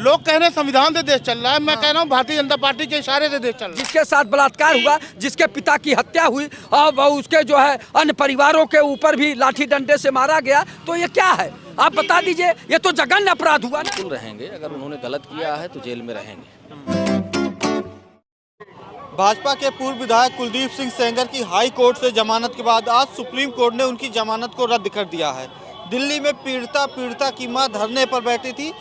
लोग कह रहे हैं संविधान से देश चल रहा है, मैं कह रहा हूँ भारतीय जनता पार्टी के इशारे से देश चल रहा है। जिसके साथ बलात्कार हुआ, जिसके पिता की हत्या हुई और उसके जो है अन्य परिवारों के ऊपर भी लाठी डंडे से मारा गया, तो ये क्या है आप बता दीजिए। ये तो जघन्य अपराध हुआ ना। बिल्कुल रहेंगे, अगर उन्होंने गलत किया है तो जेल में रहेंगे। भाजपा के पूर्व विधायक कुलदीप सिंह सेंगर की हाई कोर्ट से जमानत के बाद आज सुप्रीम कोर्ट ने उनकी जमानत को रद्द कर दिया है। दिल्ली में पीड़िता की मां धरने पर बैठी थी।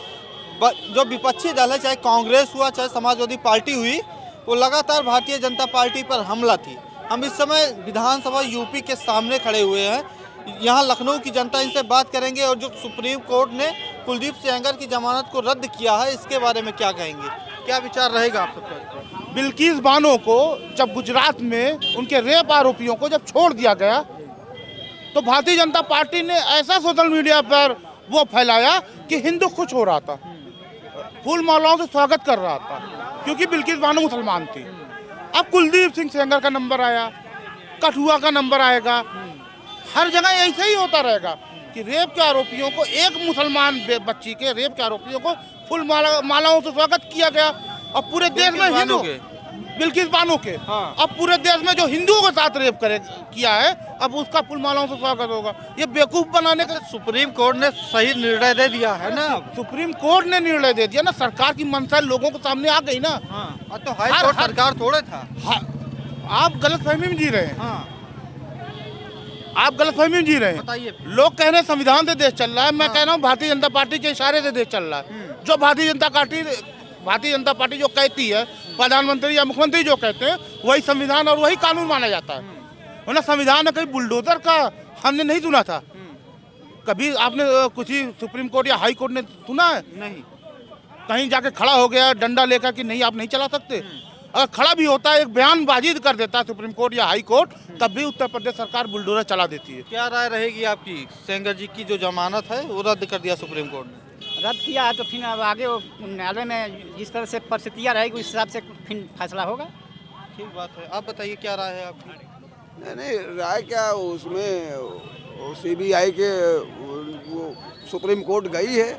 जो विपक्षी दल है, चाहे कांग्रेस हुआ चाहे समाजवादी पार्टी हुई, वो लगातार भारतीय जनता पार्टी पर हमला थी। हम इस समय विधानसभा यूपी के सामने खड़े हुए हैं। यहाँ लखनऊ की जनता इनसे बात करेंगे और जो सुप्रीम कोर्ट ने कुलदीप सेंगर की जमानत को रद्द किया है इसके बारे में क्या कहेंगे, क्या विचार रहेगा आप सबका। बिल्किस बानो को जब गुजरात में उनके रेप आरोपियों को जब छोड़ दिया गया तो भारतीय जनता पार्टी ने ऐसा सोशल मीडिया पर वो फैलाया कि हिंदू खुश हो रहा था, फूल मालाओं से स्वागत कर रहा था, क्योंकि बिल्किस बानो मुसलमान थी। अब कुलदीप सिंह सेंगर का नंबर आया, कठुआ का नंबर आएगा, हर जगह ऐसे ही होता रहेगा कि रेप के आरोपियों को, एक मुसलमान बच्ची के रेप के आरोपियों को फूल मालाओं से स्वागत किया गया। अब पूरे देश में हिंदू बिल्किस बानो के अब पूरे देश में जो हिंदुओं के साथ रेप किया है, अब उसका फूल मालाओं से स्वागत होगा। ये बेवकूफ बनाने का सुप्रीम कोर्ट ने सही निर्णय दे दिया है ना। सुप्रीम कोर्ट ने निर्णय दे दिया ना, सरकार की मंशा लोगों के सामने आ गई ना। तो हाई कोर्ट सरकार थोड़े था। आप गलतफहमी में जी रहे हैं। आप गलतफहमी में जी रहे हैं। बताइए। लोग कह रहे हैं संविधान से देश चल रहा है, मैं कह रहा हूँ भारतीय जनता पार्टी के इशारे से देश चल रहा है। जो भारतीय जनता पार्टी जो कहती है, प्रधानमंत्री या मुख्यमंत्री जो कहते हैं, वही संविधान और वही कानून माना जाता है। वरना संविधान में कहीं बुलडोजर का हमने नहीं सुना था। कभी आपने कुछ ही सुप्रीम कोर्ट या हाई कोर्ट ने सुना है? नहीं। कहीं जाके खड़ा हो गया डंडा लेकर कि नहीं आप नहीं चला सकते। अगर खड़ा भी होता है, एक बयानबाजी कर देता है सुप्रीम कोर्ट या हाई कोर्ट, तब भी उत्तर प्रदेश सरकार बुलडोजर चला देती है। क्या राय रहेगी आपकी? सेंगर जी की जो जमानत है वो रद्द कर दिया सुप्रीम कोर्ट ने। रद्द किया है तो फिर अब आगे वो न्यायालय में जिस तरह से परिस्थितियाँ रहेगी उस हिसाब से फिर फैसला होगा। ठीक बात है। आप बताइए क्या राय है आपकी? नहीं राय क्या, उसमें CBI के वो सुप्रीम कोर्ट गई है।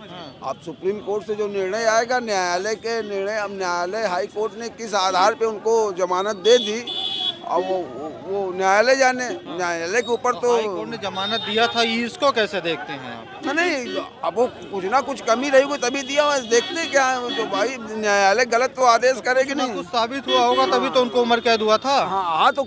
अब सुप्रीम कोर्ट से जो निर्णय आएगा, न्यायालय के निर्णय, अब न्यायालय हाई कोर्ट ने किस आधार पे उनको जमानत दे दी, अब वो न्यायालय जाने। न्यायालय के ऊपर तो हाई कोर्ट ने जमानत दिया था, इसको कैसे देखते हैं आप? नहीं, अब वो कुछ ना कुछ कमी रही होगी तभी दिया हुआ। देखते क्या है तो भाई, न्यायालय गलत तो आदेश करेगी नहीं। कुछ साबित हुआ होगा तभी तो उनको उम्र कैद हुआ था। हाँ तो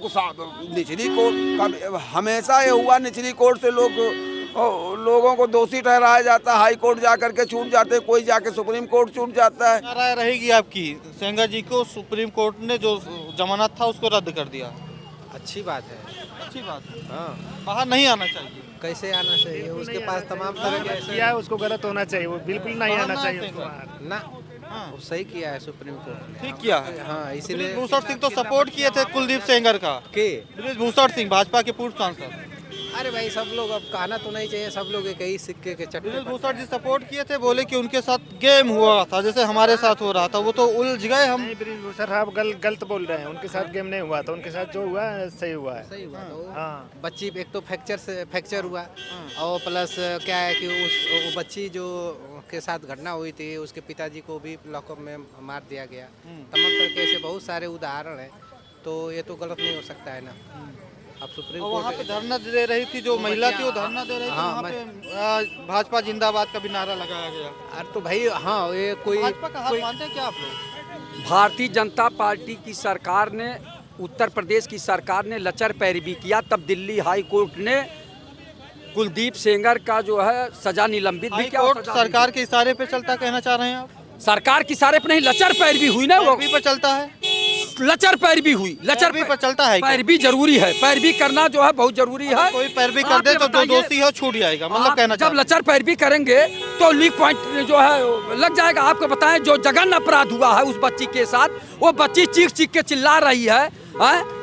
निचली कोर्ट हमेशा ये हुआ, निचली कोर्ट से लोगों को दोषी ठहराया जाता है, हाई कोर्ट जाकर के छूट जाते, कोई जाके सुप्रीम कोर्ट छूट जाता है। क्या राय रहेगी आपकी? सेंगर जी को सुप्रीम कोर्ट ने जो जमानत था उसको रद्द कर दिया। अच्छी बात है। अच्छी बात है। हाँ, बाहर नहीं आना चाहिए। कैसे आना चाहिए? उसके पास तमाम तरह के किया है, उसको गलत होना चाहिए, वो बिल्कुल नहीं आना चाहिए उसको बाहर। ना वो सही किया है सुप्रीम कोर्ट ने। ठीक किया है। हाँ, इसीलिए भूषण सिंह तो सपोर्ट किए थे कुलदीप सेंगर का। के भूषण सिंह भाजपा के पूर्व सांसद। अरे भाई, सब लोग अब कहना तो नहीं चाहिए, सब लोग एक ही सिक्के के चट्टे। भूषण जी सपोर्ट किए थे, बोले कि उनके साथ गेम हुआ था जैसे हमारे साथ हो रहा था, वो तो उलझ गए हम। ब्रिजभूषण साहब गलत बोल रहे हैं, उनके साथ गेम नहीं हुआ था, उनके साथ जो हुआ सही हुआ है। सही हुआ तो हाँ। बच्ची एक तो फ्रैक्चर हुआ और प्लस क्या है कि वो बच्ची जो के साथ घटना हुई थी, उसके पिताजी को भी लॉकअप में मार दिया गया। तमाम तरह के ऐसे बहुत सारे उदाहरण हैं, तो ये तो गलत नहीं हो सकता है ना। अब सुप्रीम कोर्ट वहाँ पे धरना दे रही थी जो महिला थी, वो धरना दे रही थी। हाँ, वहाँ पे भाजपा जिंदाबाद का भी नारा लगाया गया। अरे तो भाई, हाँ, ये कोई भाजपा का हाथ मानते हैं क्या आप लोग? भारतीय जनता पार्टी की सरकार ने, उत्तर प्रदेश की सरकार ने लचर पैरवी किया, तब दिल्ली हाई कोर्ट ने कुलदीप सेंगर का जो है सजा निलंबित भी किया। कोर्ट सरकार के इशारे पे चलता कहना चाह रहे हैं आप? सरकार की इशारे पे नहीं, लचर पैरवी हुई ना, वो पैरवी पर चलता है। लचर पैरवी हुई, लचर पैरवी पर चलता है। पैरवी जरूरी है, पैरवी करना जो है बहुत जरूरी है। कोई पैरवी कर दे तो जो दोषी है छूट जाएगा, मतलब कहना जब लचर पैरवी करेंगे तो लीक पॉइंट जो है लग जाएगा। आपको बताएं, जो जघन्य अपराध हुआ है उस बच्ची के साथ, वो बच्ची चीख चीख के चिल्ला रही है,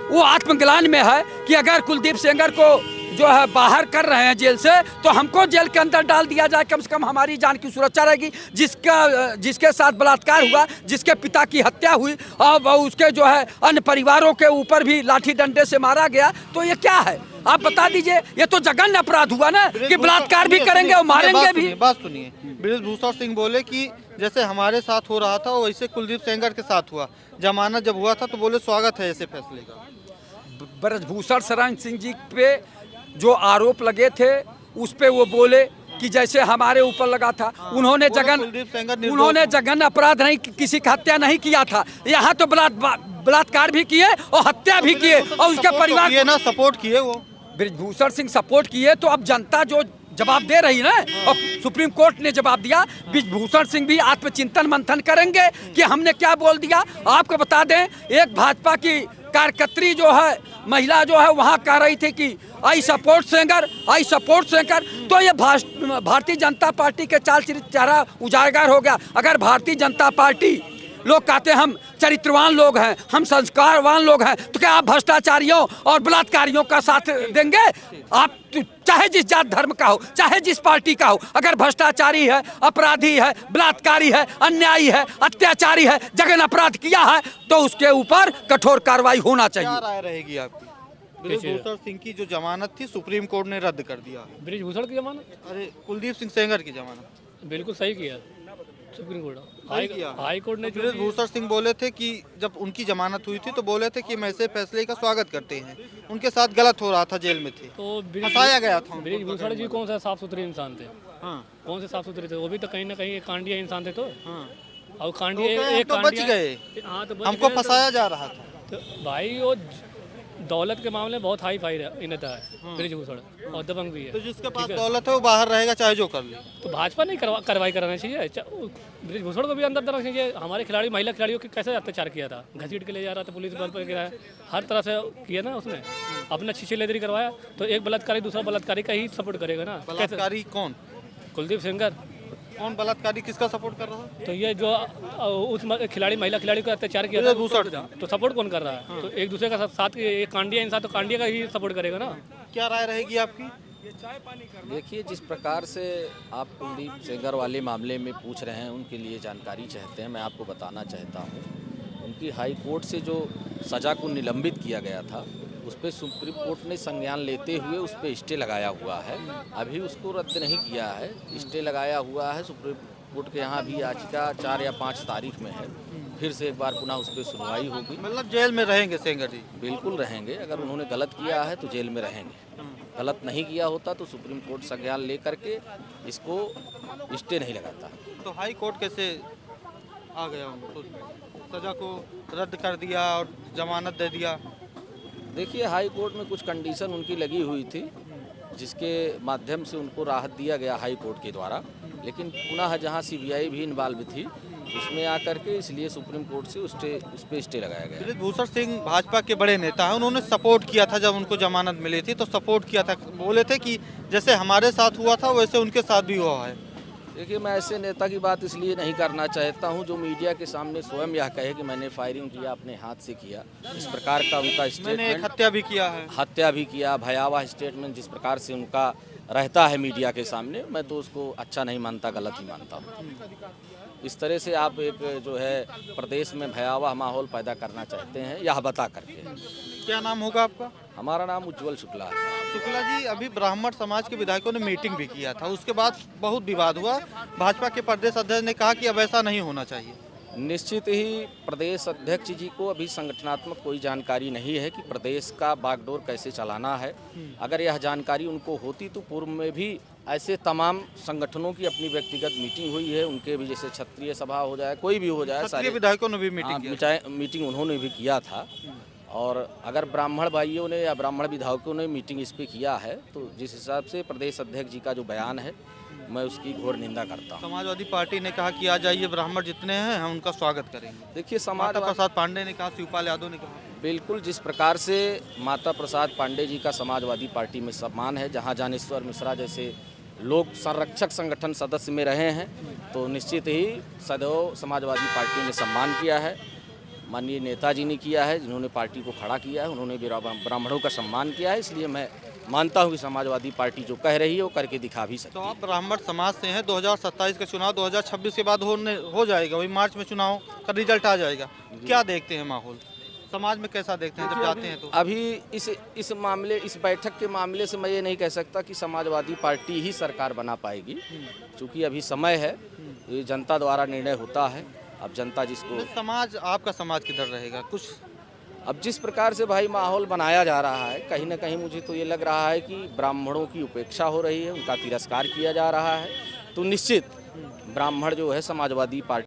वो आत्मग्लानि में है कि अगर कुलदीप सेंगर को जो है बाहर कर रहे हैं जेल से, तो हमको जेल के अंदर डाल दिया जाए, कम से कम हमारी जान की सुरक्षा रहेगी। जिसके साथ बलात्कार हुआ, जिसके पिता की हत्या हुई और उसके जो है अन्य परिवारों के ऊपर भी लाठी डंडे से मारा गया, तो ये क्या है आप बता दीजिए। ये तो जघन्य अपराध हुआ ना कि बलात्कार भी करेंगे और मारेंगे भी। बात सुनिए, ब्रिजभूषण सिंह बोले कि जैसे हमारे साथ हो रहा था वैसे कुलदीप सेंगर के साथ हुआ। जमानत जब हुआ था तो बोले स्वागत है ऐसे फैसले का। ब्रजभूषण शरण सिंह जी पे जो आरोप लगे थे उस पे वो बोले कि जैसे हमारे ऊपर लगा था। उन्होंने कुलदीप सेंगर निर्दोष उन्होंने जघन्य अपराध नहीं, किसी की हत्या नहीं किया था। यहाँ तो बलात्कार भी किए और हत्या भी किए और उसके परिवार ये ना सपोर्ट किए वो ब्रजभूषण सिंह सपोर्ट किए। तो अब जनता जो जवाब दे रही ना, और सुप्रीम कोर्ट ने जवाब दिया। ब्रजभूषण सिंह भी आत्मचिंतन मंथन करेंगे कि हमने क्या बोल दिया। आपको बता दें, एक भाजपा की कार्यकर्त्री जो है, महिला जो है, वहाँ कह रही थी कि I support Sengar, I support Sengar. तो ये भारतीय जनता पार्टी के चाल चेहरा उजागर हो गया। अगर भारतीय जनता पार्टी लोग कहते हैं हम चरित्रवान लोग हैं, हम संस्कारवान लोग हैं, तो क्या आप भ्रष्टाचारियों और बलात्कारियों का साथ देंगे? आप चाहे जिस जात धर्म का हो, चाहे जिस पार्टी का हो, अगर भ्रष्टाचारी है, अपराधी है, बलात्कारी है, अन्यायी है, अत्याचारी है, जघन्य अपराध किया है, तो उसके ऊपर कठोर कार्रवाई होना चाहिए। क्या राय रहेगी आपकी? ब्रजभूषण सिंह की जो जमानत थी सुप्रीम कोर्ट ने रद्द कर दिया। ब्रजभूषण की जमानत, अरे कुलदीप सिंह सेंगर की जमानत बिल्कुल सही किया सुप्रीम कोर्ट। हाई कोर्ट ने ब्रजभूषण सिंह बोले थे कि जब उनकी जमानत हुई थी तो बोले थे कि हम ऐसे फैसले का स्वागत करते हैं। उनके साथ गलत हो रहा था, जेल में थे तो फंसाया गया था। ब्रजभूषण जी कौन सा साफ सुथरे इंसान थे? हाँ। कौन से साफ सुथरे थे? वो भी तो कहीं ना कहीं एक कांडिया इंसान थे। तो हाँ। और तो कांडिया एक तो बच गए। हाँ, तो हमको फंसाया जा रहा था। तो भाई वो दौलत के मामले बहुत हाई फाई नेता है ब्रजभूषण, और दबंग भी है। तो जिसके पास दौलत है वो बाहर रहेगा चाहे जो कर ले। तो भाजपा नहीं कार्रवाई कराना चाहिए, ब्रजभूषण को भी अंदर रखना चाहिए। हमारे खिलाड़ी, महिला खिलाड़ियों के कैसे अत्याचार किया था, घसीट के ले जा रहा था, पुलिस बल पर गिराया, हर तरह से किया ना उसने। अपना शीशे लेदरी करवाया, तो एक बलात्कारी दूसरा बलात्कारी का ही सपोर्ट करेगा ना। बलात्कारी कौन? कुलदीप सेंगर। कौन बलात्कारी किसका सपोर्ट कर रहा है? तो ये जो उस खिलाड़ी, महिला खिलाड़ी को अत्याचार किया था, तो सपोर्ट कौन कर रहा है? हाँ। तो एक दूसरे का साथ एक कांडिया इंसान तो कांडिया का ही सपोर्ट करेगा ना। क्या राय रहेगी आपकी? देखिए, जिस प्रकार से आप कुलदीप सेंगर वाले मामले में पूछ रहे हैं, उनके लिए जानकारी चाहते हैं, मैं आपको बताना चाहता हूँ। उनकी हाई कोर्ट से जो सज़ा को निलंबित किया गया था, उस पर सुप्रीम कोर्ट ने संज्ञान लेते हुए उस पर स्टे लगाया हुआ है। अभी उसको रद्द नहीं किया है, स्टे लगाया हुआ है। सुप्रीम कोर्ट के यहाँ भी याचिका 4 या 5 तारीख में है। फिर से एक बार पुनः उस पर सुनवाई होगी। मतलब जेल में रहेंगे सेंगर जी? बिल्कुल रहेंगे। अगर उन्होंने गलत किया है तो जेल में रहेंगे। गलत नहीं किया होता तो सुप्रीम कोर्ट संज्ञान ले करके इसको स्टे नहीं लगाता। तो हाई कोर्ट कैसे आ गया उनको? सज़ा को रद्द कर दिया और जमानत दे दिया। देखिए, हाई कोर्ट में कुछ कंडीशन उनकी लगी हुई थी, जिसके माध्यम से उनको राहत दिया गया हाई कोर्ट के द्वारा। लेकिन पुनः जहां सीबीआई भी इन्वॉल्व थी, उसमें आकर के इसलिए सुप्रीम कोर्ट से उस पर स्टे लगाया गया। ब्रजभूषण सिंह भाजपा के बड़े नेता हैं, उन्होंने सपोर्ट किया था जब उनको जमानत मिली थी, तो सपोर्ट किया था। बोले थे कि जैसे हमारे साथ हुआ था वैसे उनके साथ भी हुआ है। देखिए, मैं ऐसे नेता की बात इसलिए नहीं करना चाहता हूं जो मीडिया के सामने स्वयं यह कहे कि मैंने फायरिंग किया, अपने हाथ से किया। इस प्रकार का उनका स्टेटमेंट, हत्या भी किया है, हत्या भी किया, भयावह स्टेटमेंट जिस प्रकार से उनका रहता है मीडिया के सामने, मैं तो उसको अच्छा नहीं मानता, गलत ही मानता हूँ। इस तरह से आप एक जो है प्रदेश में भयावह माहौल पैदा करना चाहते हैं, यह बता करके। क्या नाम होगा आपका? हमारा नाम उज्ज्वल शुक्ला है। शुक्ला जी, अभी ब्राह्मण समाज के विधायकों ने मीटिंग भी किया था, उसके बाद बहुत विवाद हुआ। भाजपा के प्रदेश अध्यक्ष ने कहा कि अब ऐसा नहीं होना चाहिए। निश्चित ही प्रदेश अध्यक्ष जी को अभी संगठनात्मक कोई जानकारी नहीं है कि प्रदेश का बागडोर कैसे चलाना है। अगर यह जानकारी उनको होती तो पूर्व में भी ऐसे तमाम संगठनों की अपनी व्यक्तिगत मीटिंग हुई है। उनके भी जैसे क्षत्रिय सभा हो जाए, कोई भी हो जाए, सारे विधायकों ने भी मीटिंग उन्होंने भी किया था। और अगर ब्राह्मण भाइयों ने या ब्राह्मण विधायकों ने मीटिंग इस पर किया है, तो जिस हिसाब से प्रदेश अध्यक्ष जी का जो बयान है, मैं उसकी घोर निंदा करता हूँ। समाजवादी पार्टी ने कहा कि आ जाइए ब्राह्मण जितने हैं हम उनका स्वागत करेंगे। देखिए, माता प्रसाद पांडे ने कहा, शिवपाल यादव ने कहा। बिल्कुल, जिस प्रकार से माता प्रसाद पांडे जी का समाजवादी पार्टी में सम्मान है, जहाँ ज्ञानेश्वर मिश्रा जैसे लोग संरक्षक संगठन सदस्य में रहे हैं, तो निश्चित ही सदैव समाजवादी पार्टी ने सम्मान किया है। माननीय नेताजी ने किया है, जिन्होंने पार्टी को खड़ा किया है, उन्होंने ब्राह्मणों का सम्मान किया है। इसलिए मैं मानता हूं कि समाजवादी पार्टी जो कह रही है वो करके दिखा भी सकती है। तो आप ब्राह्मण समाज से हैं, 2027 का चुनाव 2026 के बाद हो जाएगा, वही मार्च में चुनाव का रिजल्ट आ जाएगा। क्या देखते हैं माहौल समाज में, कैसा देखते हैं जब जाते हैं? तो अभी इस मामले, इस बैठक के मामले से मैं ये नहीं कह सकता कि समाजवादी पार्टी ही सरकार बना पाएगी, क्योंकि अभी समय है। ये जनता द्वारा निर्णय होता है। अब जनता जिसको, समाज, आपका समाज किधर रहेगा कुछ? अब जिस प्रकार से भाई माहौल बनाया जा रहा है, कहीं ना कहीं मुझे तो ये लग रहा है कि ब्राह्मणों की उपेक्षा हो रही है, उनका तिरस्कार किया जा रहा है। तो निश्चित ब्राह्मण जो है समाजवादी पार्टी